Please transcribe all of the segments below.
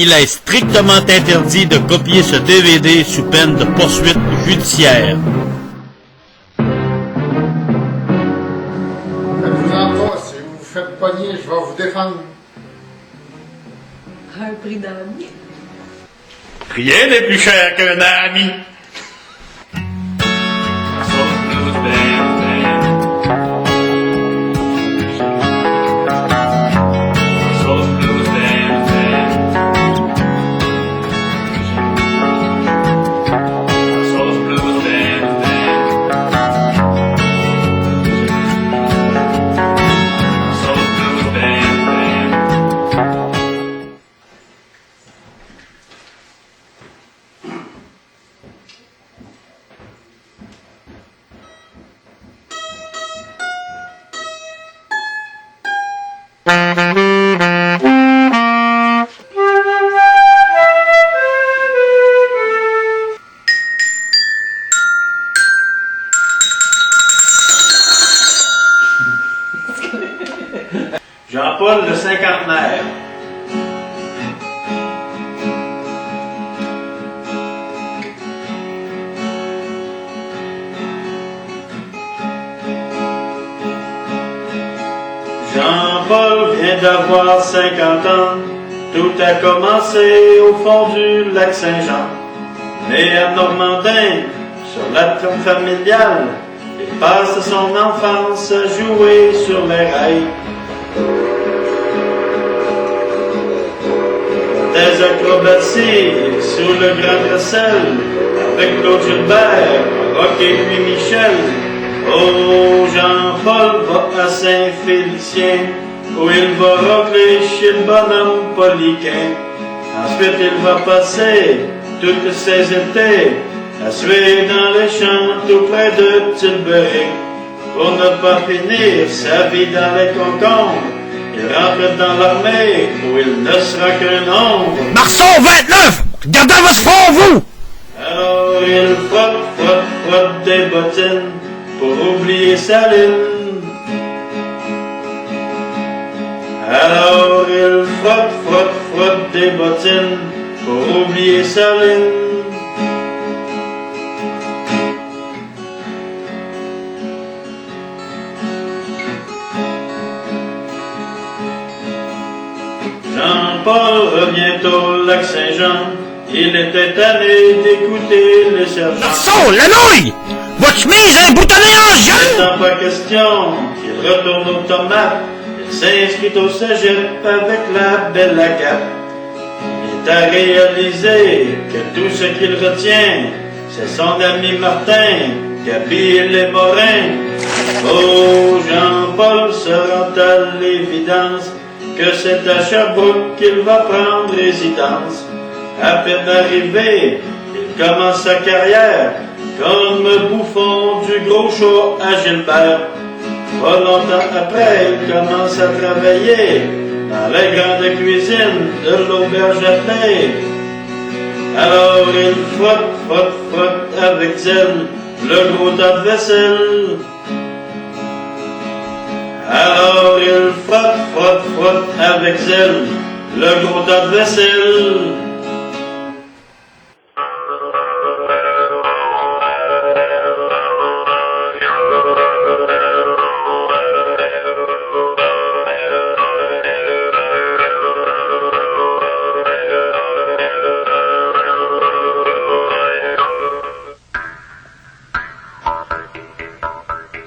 il est strictement interdit de copier ce DVD sous peine de poursuite judiciaire. Faites-vous-en pas, si vous vous faites pogner, je vais vous défendre. Un prix d'ami. Rien n'est plus cher qu'un ami. Jean-Paul le cinquantenaire. Jean-Paul vient d'avoir 50 ans. Tout a commencé au fond du lac Saint-Jean. Né à Normandin, sur la ferme familiale, il passe son enfance à jouer sur les rails. Des acrobaties sous le Grand Dressel, avec Claude Gilbert, Rock et Louis Michel. Oh, Jean-Paul va à Saint-Félicien, où il va rocler chez le bonhomme Poliquin. Ensuite, il va passer toutes ses étés à suer dans les champs tout près de Tilbury. Pour ne pas finir sa vie dans les concombres, il rentre dans l'armée où il ne sera qu'un ombre. Marceau 29! Gardez votre front, vous! Alors il frotte des bottines pour oublier Saline. Alors il frotte des bottines pour oublier Saline. Jean-Paul revient au lac Saint-Jean. Il était tanné d'écouter les sergents. Marceau, la nouille! Votre chemise est boutonnée en jaune! N'étant pas question qu'il retourne aux tomates, il s'inscrit au cégep avec la belle Agathe. Il est à réaliser que tout ce qu'il retient, c'est son ami Martin, Gabi et les Morins. Oh, Jean-Paul se rend à l'évidence que c'est à Sherbrooke qu'il va prendre résidence. À peine arrivé, il commence sa carrière comme bouffon du gros show à Gilbert. Pas longtemps après, il commence à travailler dans les grandes cuisines de l'auberge à thé. Alors il frotte avec zèle le gros tas de vaisselle. Alors il frotte avec zèle le gros tas de vaisselle.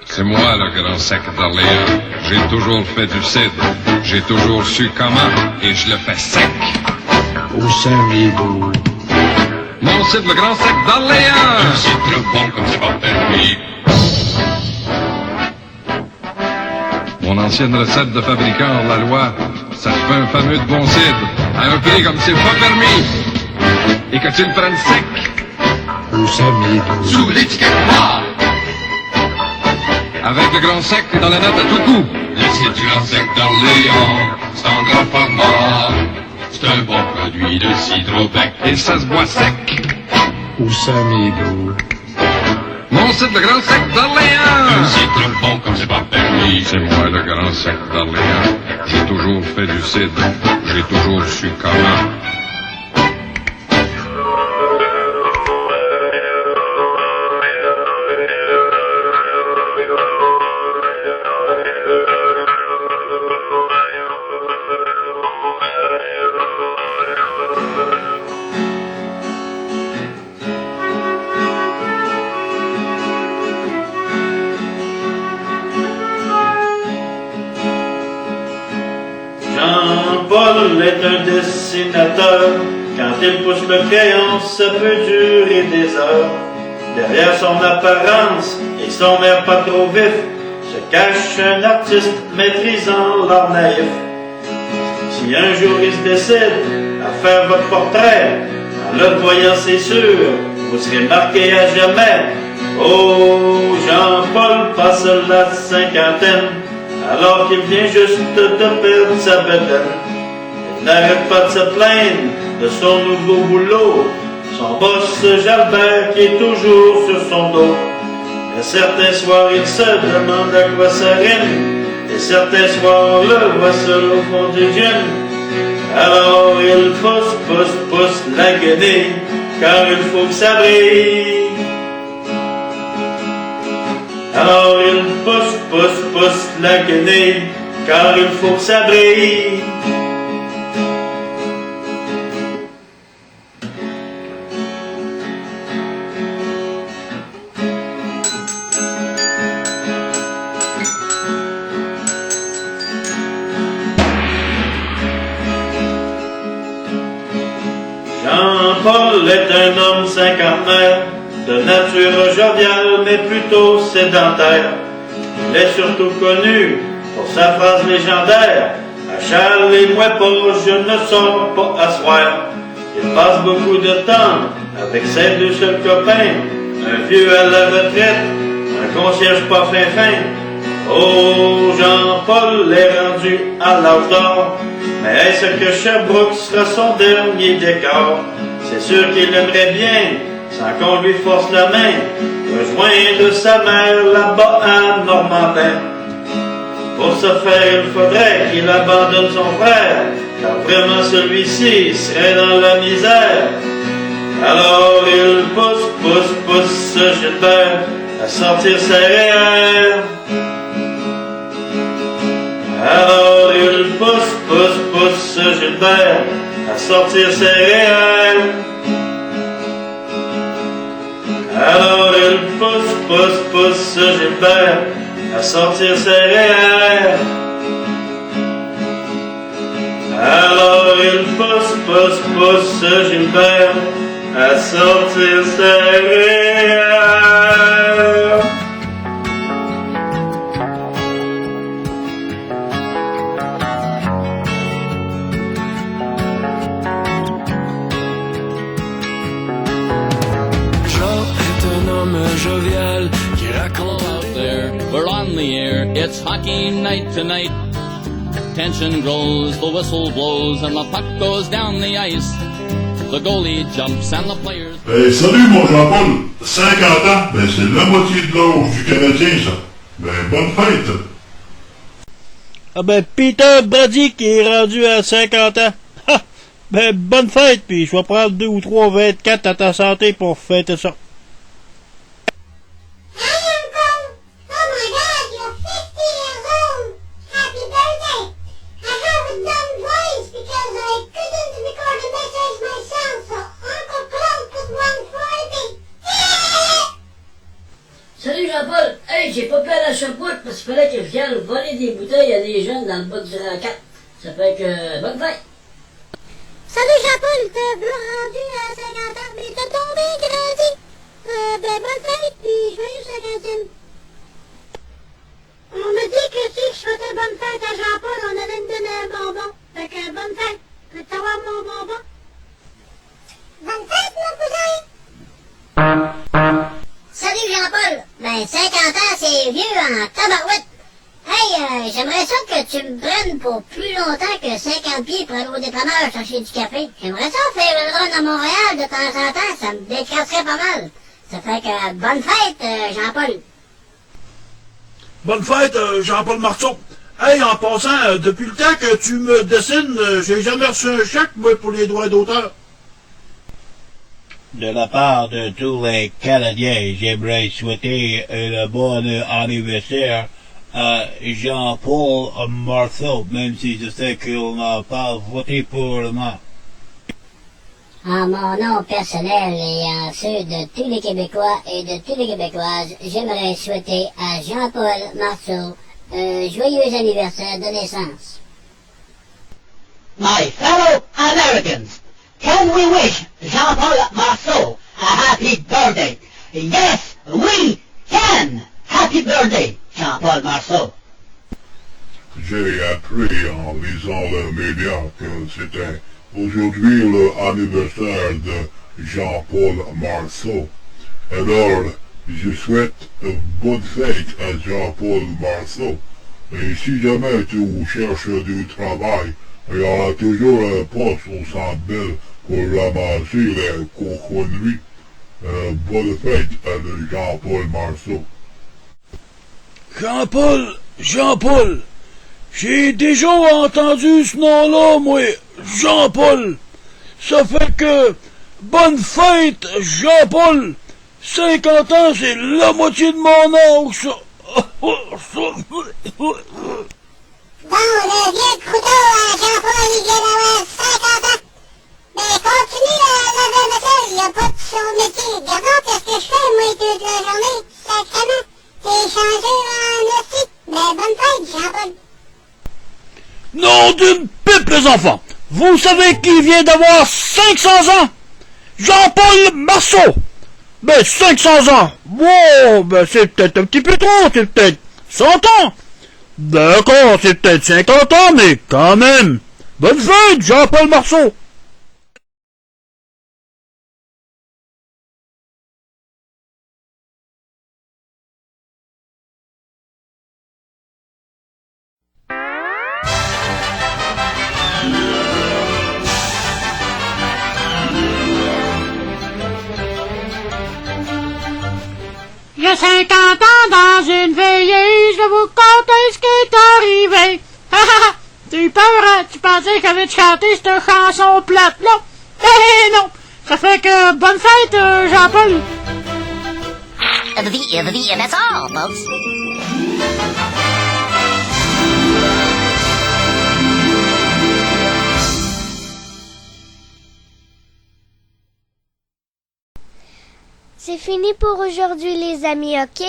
C'est moi le grand sac d'Orléans. J'ai toujours fait du cidre. J'ai toujours su comment et je le fais sec. Où sommes-vous? Mon cidre, le grand sac d'Orléans. Un cidre bon comme c'est pas permis. Mon ancienne recette de fabricant, la loi, ça fait un fameux de bon cidre à un prix comme c'est pas permis. Et que tu le prennes sec. Où sommes-vous? Sous l'étiquette noire. Avec le grand sec dans la note à tout coup. Le cidre du grand sec d'Orléans, c'est un grand format. C'est un bon produit de cidre au bec. Et ça se boit sec. Où sommes-vous? Mon cidre, le grand sec Un d'Orléans. cidre bon comme c'est pas permis. C'est moi le grand sec d'Orléans. J'ai toujours fait du cidre. J'ai toujours su comment. est un dessinateur. Quand il pousse le crayon, ça peut durer des heures. Derrière son apparence et son air pas trop vif, se cache un artiste maîtrisant l'art naïf. Si un jour il se décide à faire votre portrait, en le voyant c'est sûr, vous serez marqué à jamais. Oh, Jean-Paul passe la cinquantaine, alors qu'il vient juste de perdre sa bedaine. Il n'arrête pas de se plaindre de son nouveau boulot, son boss Jalbert qui est toujours sur son dos. Mais certains soirs il se demande à quoi ça rime, et certains soirs le voit seul au fond du gym. Alors il pousse la guenille, car il faut que ça brille. Alors il pousse la guenille, car il faut que ça brille. Jean-Paul est un homme cinquantenaire, de nature joviale mais plutôt sédentaire. Il est surtout connu pour sa phrase légendaire: à Charles et moi pas, je ne sors pas à soir. Il passe beaucoup de temps avec ses deux seuls copains, un vieux à la retraite, un concierge pas fin. Oh, Jean-Paul est rendu à l'âge d'or, mais est-ce que Sherbrooke sera son dernier décor? C'est sûr qu'il aimerait bien, sans qu'on lui force la main, rejoindre sa mère là-bas à Normandin. Pour ce faire, il faudrait qu'il abandonne son frère, car vraiment celui-ci serait dans la misère. Alors il pousse Gilbert à sortir ses REER. Alors il pousse Gilbert à sortir ses REER. Alors il pousse Gilbert à sortir ses REER. Alors il pousse Gilbert à sortir ses REER. Jovial qui raconte out there. We're on the air, it's hockey night tonight. Tension grows, the whistle blows, and the puck goes down the ice. The goalie jumps and the players... Salut mon Jean-Paul, 50 ans, c'est la moitié de l'âge du Canadien ça. Bonne fête. Ah Peter Brady qui est rendu à 50 ans. Ha! Bonne fête, puis je vais prendre 2 ou 3 24 à ta santé pour fêter ça. Salut Jean-Paul! Hey, j'ai pas peur à la Sherbrooke parce qu'il fallait que je vienne voler des bouteilles à des jeunes dans le bas du rang 4. Ça fait que... bonne fête! Salut Jean-Paul, t'es rendu à 50 ans, mais t'as tombé grandi. Bonne fête, puis joyeux 50e. On me dit que si je souhaitais bonne fête à Jean-Paul, on allait me donner un bonbon. Fait que bonne fête, peux-tu avoir mon bonbon? Bonne fête, mon cousin! Salut Jean-Paul! 50 ans, c'est vieux en tabarouette. Hey, j'aimerais ça que tu me prennes pour plus longtemps que 50 pieds pour aller au dépanneur chercher du café. J'aimerais ça faire une run à Montréal de temps en temps, ça me décrasserait pas mal. Ça fait que bonne fête, Jean-Paul. Bonne fête, Jean-Paul Marceau. Hey, en passant, depuis le temps que tu me dessines, j'ai jamais reçu un chèque, moi, pour les droits d'auteur. De la part de tous les Canadiens, j'aimerais souhaiter un bon anniversaire à Jean-Paul Marceau, même si je sais qu'il n'a pas voté pour moi. En mon nom personnel et en ceux de tous les Québécois et de toutes les Québécoises, j'aimerais souhaiter à Jean-Paul Marceau un joyeux anniversaire de naissance. My fellow Americans, can we wish Jean-Paul Marceau a happy birthday? Yes, we can! Happy birthday, Jean-Paul Marceau. J'ai appris en lisant les médias que c'était aujourd'hui l'anniversaire de Jean-Paul Marceau. Alors, je souhaite une bonne fête à Jean-Paul Marceau. Et si jamais tu cherches du travail, il y aura toujours un poste au Centre Bell pour ramasser les cochonneries. Bonne fête à Jean-Paul Marceau. Jean-Paul, j'ai déjà entendu ce nom-là, moi, Jean-Paul. Ça fait que, bonne fête, Jean-Paul. 50 ans, c'est la moitié de mon âge, ça. Bon, le vieux couteau à Jean-Paul, il vient d'avoir 50 ans. Ben, continue à laver le sol, il n'y a pas de son métier. Regarde ce que je fais, moi, toute la journée. Sacrément, t'es changé en hostie. Ben, bonne fête, Jean-Paul. Nom d'une pipe, les enfants. Vous savez qui vient d'avoir 500 ans? Jean-Paul Marceau. Ben, 500 ans. Wow, ben, c'est peut-être un petit peu trop, c'est peut-être 100 ans. D'accord, c'est peut-être 50 ans, mais quand même. Bonne fête, Jean-Paul Marceau. J'ai 50 ans dans une veilleuse, je vous conter ce qui est arrivé. Ha ha ha! T'as eu peur, hein? Tu pensais que j'avais chanté cette chanson plate-là? Eh non! Ça fait que bonne fête, Jean-Paul! That's all, folks. C'est fini pour aujourd'hui les amis, ok?